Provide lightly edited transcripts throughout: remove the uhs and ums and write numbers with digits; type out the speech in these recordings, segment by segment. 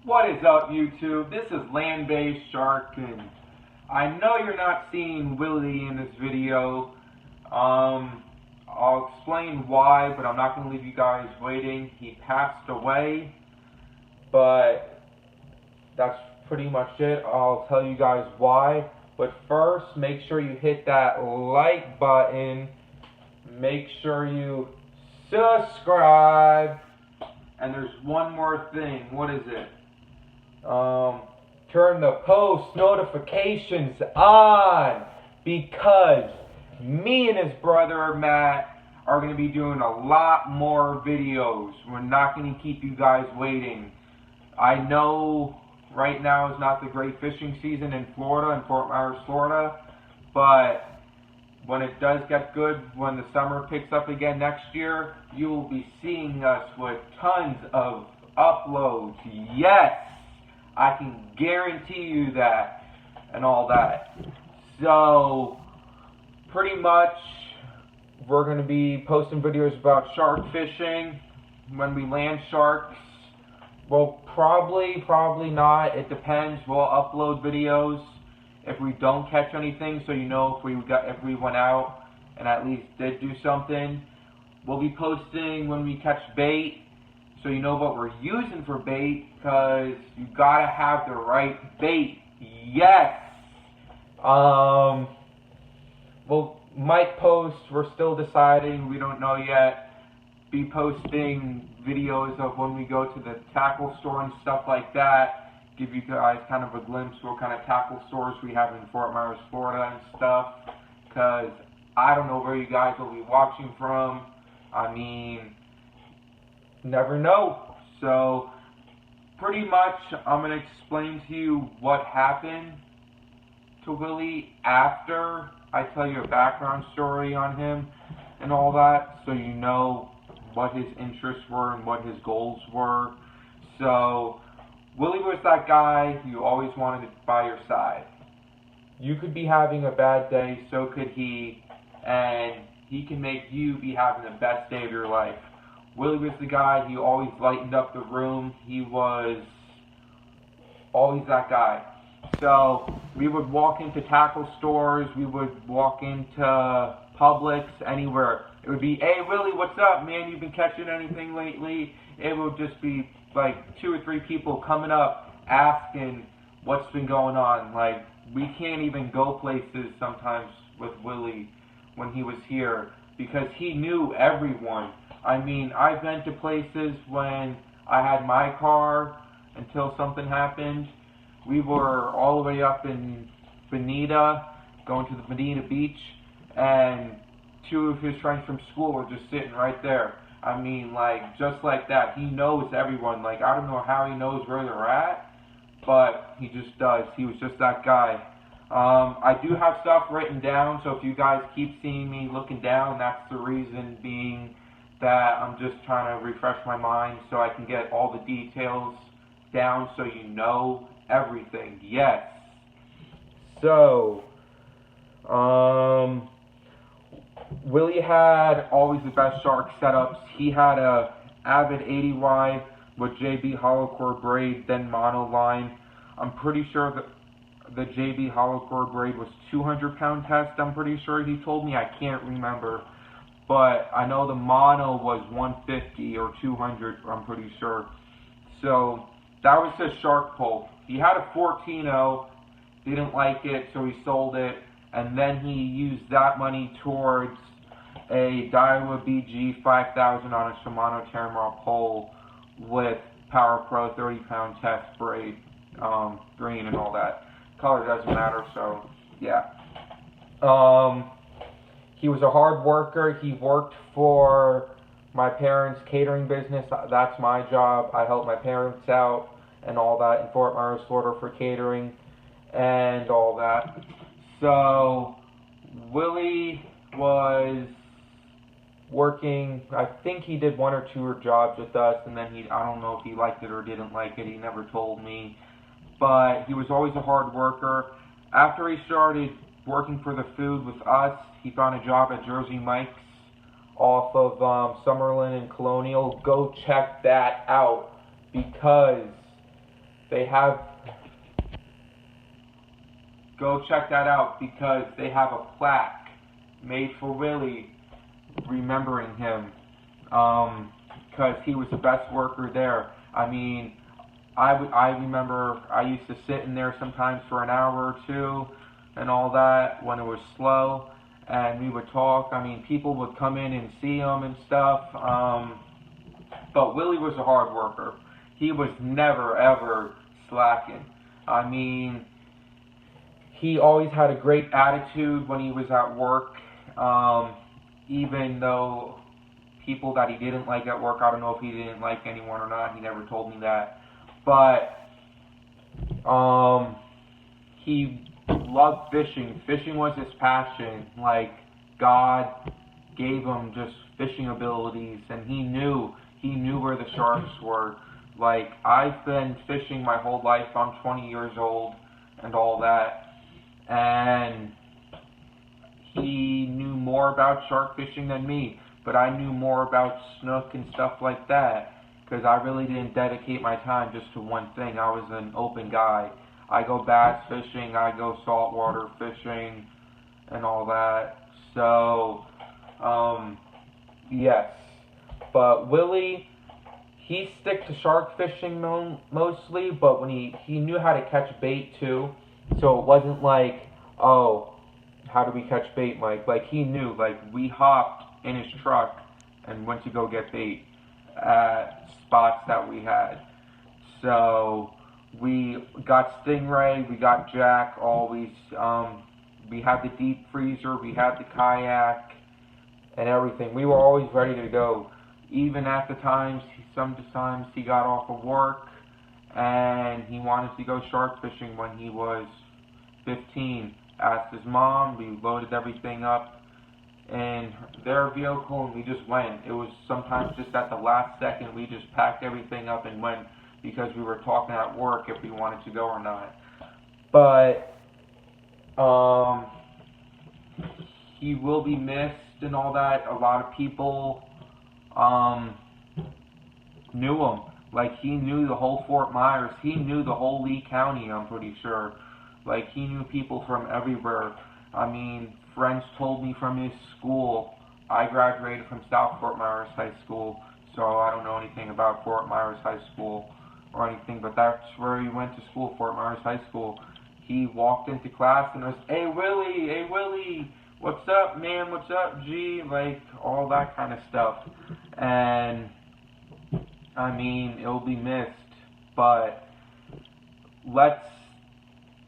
What is up, YouTube? This is Land-Based Shark, and I know you're not seeing Willie in this video. I'll explain why, but I'm not going to leave you guys waiting. He passed away, but that's pretty much it. I'll tell you guys why. But first, make sure you hit that like button. Make sure you subscribe. And there's one more thing. What is it? Turn the post notifications on, because me and his brother Matt are going to be doing a lot more videos. We're not going to keep you guys waiting. I know right now is not the great fishing season in Florida, in Fort Myers, Florida, but when it does get good, when the summer picks up again next year, you will be seeing us with tons of uploads. Yes, I can guarantee you that, and all that. So, pretty much, we're going to be posting videos about shark fishing, when we land sharks. Well, probably not. It depends. We'll upload videos if we don't catch anything, so you know if we went out and at least did do something. We'll be posting when we catch bait, so you know what we're using for bait, because you gotta have the right bait. Yes. Well, might post. We're still deciding. We don't know yet. Be posting videos of when we go to the tackle store and stuff like that. Give you guys kind of a glimpse what kind of tackle stores we have in Fort Myers, Florida and stuff. Because I don't know where you guys will be watching from. I mean, never know. So, pretty much, I'm going to explain to you what happened to Willie after I tell you a background story on him and all that, so you know what his interests were and what his goals were. So, Willie was that guy you always wanted by your side. You could be having a bad day, so could he, and he can make you be having the best day of your life. Willie was the guy, he always lightened up the room. He was always that guy. So, we would walk into tackle stores, we would walk into Publix, anywhere. It would be, hey Willie, what's up, man? You've been catching anything lately? It would just be like 2 or 3 people coming up asking what's been going on. Like, we can't even go places sometimes with Willie when he was here, because he knew everyone. I mean, I've been to places when I had my car until something happened. We were all the way up in Bonita, going to the Bonita Beach, and 2 of his friends from school were just sitting right there. I mean, like, just like that. He knows everyone. Like, I don't know how he knows where they're at, but he just does. He was just that guy. I do have stuff written down, so if you guys keep seeing me looking down, that's the reason being that I'm just trying to refresh my mind so I can get all the details down so you know everything. Yes. So, Willie had always the best shark setups. He had a Avid 80Y with JB hollow core braid, then monoline. I'm pretty sure that the JB hollow core braid was 200-pound test. I'm pretty sure he told me. I can't remember. But I know the mono was 150 or 200, I'm pretty sure. So that was his shark pull. He had a 14-0, didn't like it, so he sold it. And then he used that money towards a Daiwa BG 5000 on a Shimano Tamaraw pole with Power Pro 30-pound test braid, green and all that. Color doesn't matter, so yeah. He was a hard worker. He worked for my parents' catering business. That's my job. I helped my parents out and all that in Fort Myers, Florida for catering and all that. So, Willie was working, I think he did 1 or 2 jobs with us, and then I don't know if he liked it or didn't like it, he never told me. But he was always a hard worker. After he started working for the food with us, he found a job at Jersey Mike's off of Summerlin and Colonial. Go check that out, because They have, go check that out because they have a plaque made for Willie remembering him, because he was the best worker there. I mean, I remember I used to sit in there sometimes for an hour or two and all that when it was slow, and we would talk. I mean, people would come in and see him and stuff, but Willie was a hard worker. He was never, ever slacking. I mean, he always had a great attitude when he was at work, even though people that he didn't like at work, I don't know if he didn't like anyone or not, he never told me that, but he loved fishing. Fishing was his passion. Like, God gave him just fishing abilities, and he knew where the sharks were. Like, I've been fishing my whole life. I'm 20 years old and all that, and he knew more about shark fishing than me, but I knew more about snook and stuff like that, because I really didn't dedicate my time just to one thing. I was an open guy. I go bass fishing, I go saltwater fishing, and all that. So, yes. But Willie, he stick to shark fishing mostly, but when he knew how to catch bait too. So it wasn't like, oh, how do we catch bait, Mike? Like, he knew, like, we hopped in his truck and went to go get bait at spots that we had. So we got stingray, we got jack always. We had the deep freezer, we had the kayak, and everything. We were always ready to go. Even at the times, sometimes he got off of work and he wanted to go shark fishing when he was 15. Asked his mom, we loaded everything up in their vehicle and we just went. It was sometimes just at the last second we just packed everything up and went because we were talking at work if we wanted to go or not. But he will be missed and all that. A lot of people knew him. Like, he knew the whole Fort Myers. He knew the whole Lee County, I'm pretty sure. Like, he knew people from everywhere. I mean, friends told me from his school. I graduated from South Fort Myers High School, so I don't know anything about Fort Myers High School or anything, but that's where he went to school, Fort Myers High School. He walked into class and was, hey Willie, what's up, man, what's up, G, like, all that kind of stuff. And, I mean, it'll be missed, but let's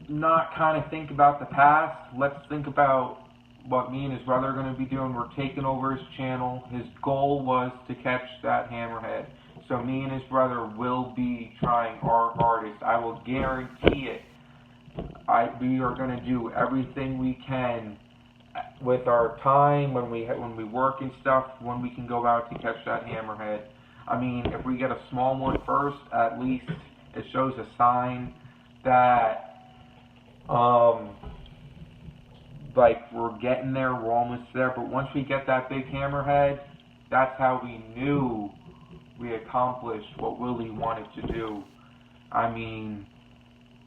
not kind of think about the past. Let's think about what me and his brother are going to be doing. We're taking over his channel. His goal was to catch that hammerhead. So me and his brother will be trying our hardest. I will guarantee it. We are going to do everything we can with our time when we work and stuff, when we can go out to catch that hammerhead. I mean, if we get a small one first, at least it shows a sign that like, we're getting there, we're almost there. But once we get that big hammerhead, that's how we knew we accomplished what Willie wanted to do. I mean,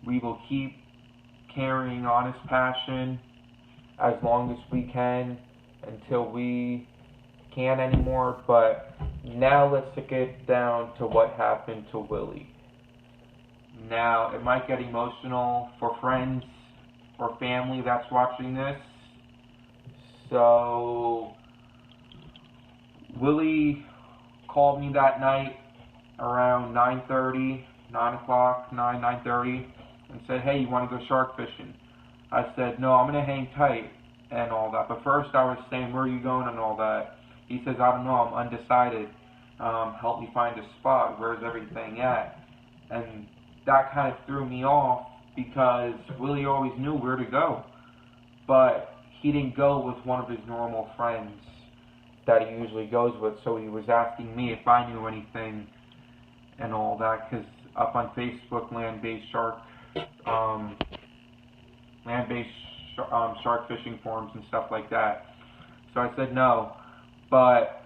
we will keep carrying on his passion as long as we can until we can't anymore. But now let's get down to what happened to Willie. Now, it might get emotional for friends or family that's watching this. So, Willie called me that night around 9:30, 9 o'clock, 9:30, and said, hey, you want to go shark fishing? I said, no, I'm going to hang tight and all that. But first I was saying, where are you going and all that? He says, I don't know, I'm undecided. Help me find a spot. Where's everything at? And that kind of threw me off because Willie always knew where to go. But he didn't go with one of his normal friends that he usually goes with. So he was asking me if I knew anything and all that. Because up on Facebook, land-based shark fishing forums and stuff like that. So I said no. But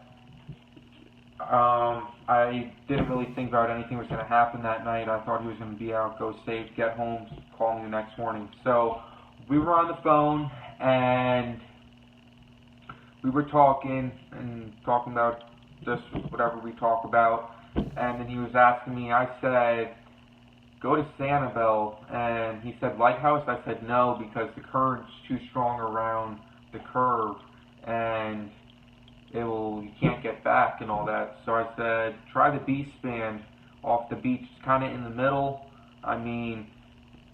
I didn't really think about anything was going to happen that night. I thought he was going to be out, go safe, get home, call me the next morning. So we were on the phone and we were talking about just whatever we talk about. And then he was asking me, I said, go to Sanibel. And he said, Lighthouse? I said, no, because the current's too strong around the curve. And you can't get back and all that. So I said, try the beast band off the beach. It's kind of in the middle.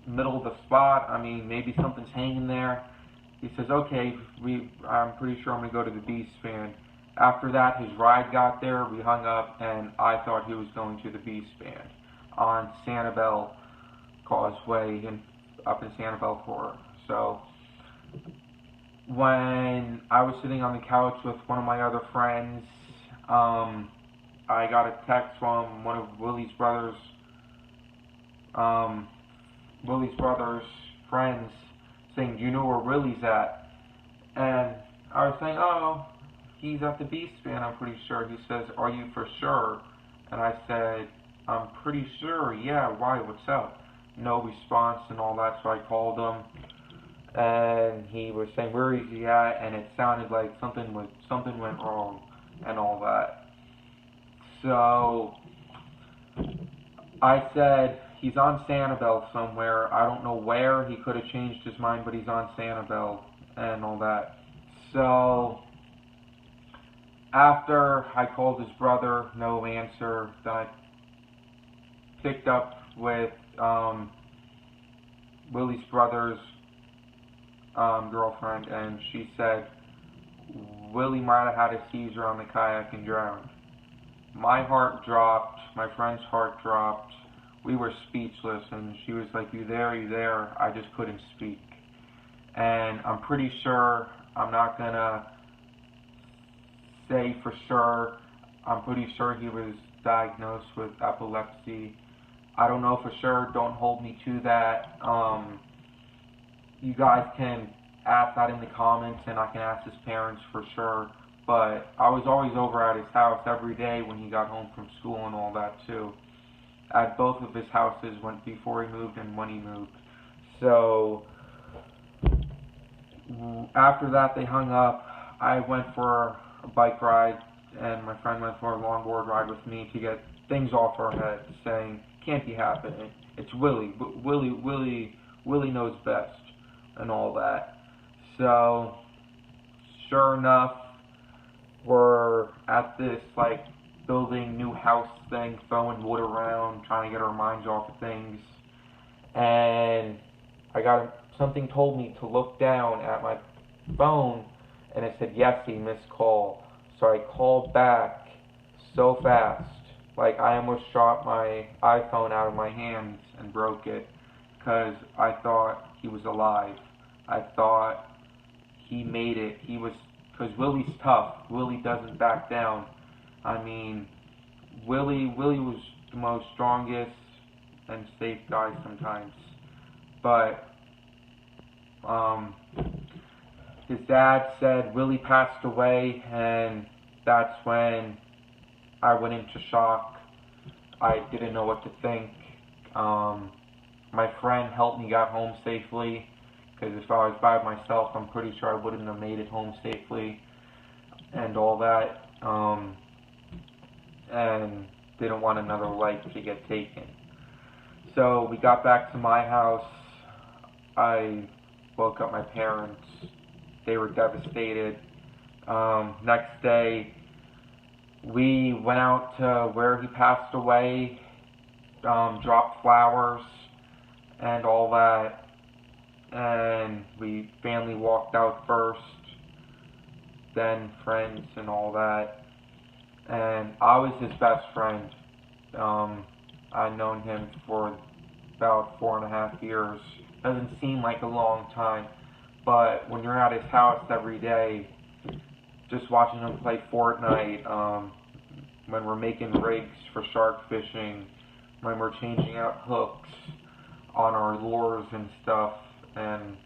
Middle of the spot. Maybe something's hanging there. He says, okay, I'm pretty sure I'm going to go to the beast band. After that, his ride got there. We hung up, and I thought he was going to the beast band on Sanibel Causeway up in Sanibel, Florida. So when I was sitting on the couch with one of my other friends, I got a text from one of Willie's brother's friends saying, do you know where Willie's at? And I was saying, oh, he's at the Beast Band, I'm pretty sure. He says, are you for sure? And I said, I'm pretty sure, yeah, why, what's up? No response and all that, so I called him. And he was saying, where is he at? And it sounded like something went wrong and all that. So I said, he's on Sanibel somewhere. I don't know where. He could have changed his mind, but he's on Sanibel and all that. So after I called his brother, no answer, then I picked up with Willie's brother's girlfriend, and she said Willie might have had a seizure on the kayak and drowned. My heart dropped, my friend's heart dropped. We were speechless, and she was like, you there, you there? I just couldn't speak. And I'm pretty sure, I'm not gonna say for sure, I'm pretty sure he was diagnosed with epilepsy. I don't know for sure, don't hold me to that. You guys can ask that in the comments, and I can ask his parents for sure. But I was always over at his house every day when he got home from school and all that too. At both of his houses before he moved and when he moved. So after that they hung up. I went for a bike ride, and my friend went for a longboard ride with me to get things off our heads, saying, can't be happening. It's Willie. Willie knows best and all that. So sure enough, we're at this building new house thing, throwing wood around, trying to get our minds off of things. And something told me to look down at my phone, and it said, Yessie, missed call. So I called back so fast, I almost shot my iPhone out of my hands and broke it, because I thought he was alive. I thought he made it. Because Willie's tough. Willie doesn't back down. Willie was the most strongest and safe guy sometimes. But his dad said Willie passed away, and that's when I went into shock. I didn't know what to think. My friend helped me get home safely, because if I was by myself, I'm pretty sure I wouldn't have made it home safely and all that. And didn't want another life to get taken. So we got back to my house. I woke up my parents. They were devastated. Next day, we went out to where he passed away, dropped flowers and all that, and family walked out first, then friends and all that. And I was his best friend. I'd known him for about 4.5 years. Doesn't seem like a long time, but when you're at his house every day, just watching him play Fortnite, when we're making rigs for shark fishing, when we're changing out hooks on our lures and stuff, and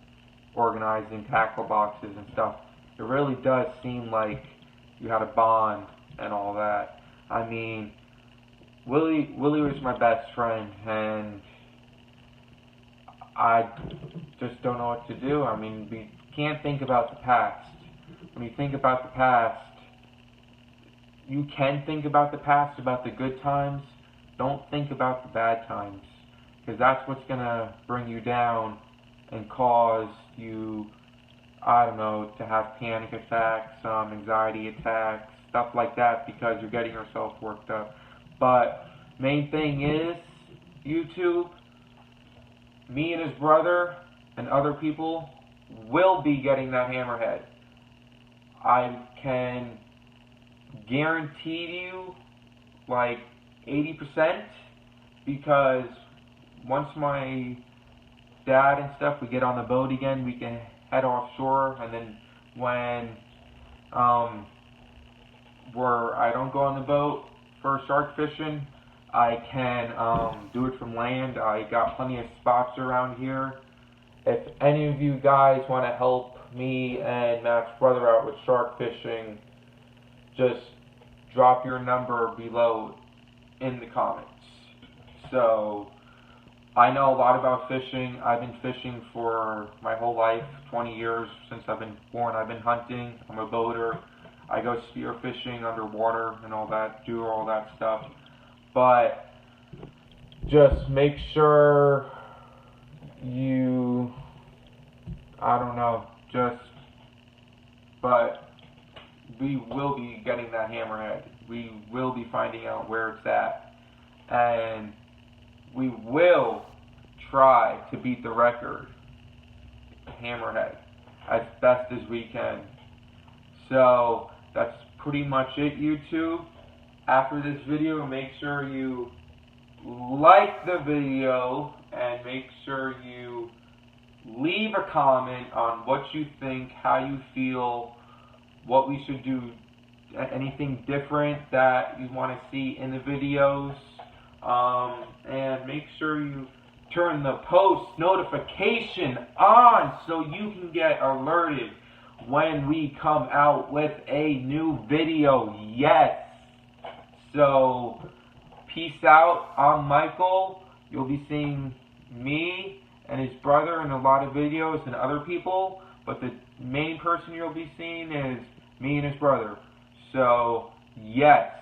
organizing tackle boxes and stuff, it really does seem like you had a bond and all that. I mean, Willie was my best friend, and I just don't know what to do. I mean, we can't think about the past. When you think about the past, you can think about the past, about the good times. Don't think about the bad times, because that's what's going to bring you down and cause you, I don't know, to have panic attacks, anxiety attacks, stuff like that, because you're getting yourself worked up. But main thing is, YouTube, me and his brother and other people will be getting that hammerhead. I can guarantee you like 80%, because once my dad and stuff, we get on the boat again, we can head offshore, and then when where I don't go on the boat for shark fishing, I can do it from land. I got plenty of spots around here. If any of you guys want to help me and Matt's brother out with shark fishing, just drop your number below in the comments. So, I know a lot about fishing. I've been fishing for my whole life, 20 years since I've been born. I've been hunting. I'm a boater. I go spear fishing underwater and all that, do all that stuff. But just make sure you, I don't know, but we will be getting that hammerhead. We will be finding out where it's at. And we will try to beat the record, hammerhead, as best as we can. So that's pretty much it, YouTube. After this video, make sure you like the video and make sure you leave a comment on what you think, how you feel, what we should do, anything different that you want to see in the videos. And make sure you turn the post notification on so you can get alerted when we come out with a new video. Yes. So, peace out. I'm Michael. You'll be seeing me and his brother in a lot of videos and other people, but the main person you'll be seeing is me and his brother. So, yes.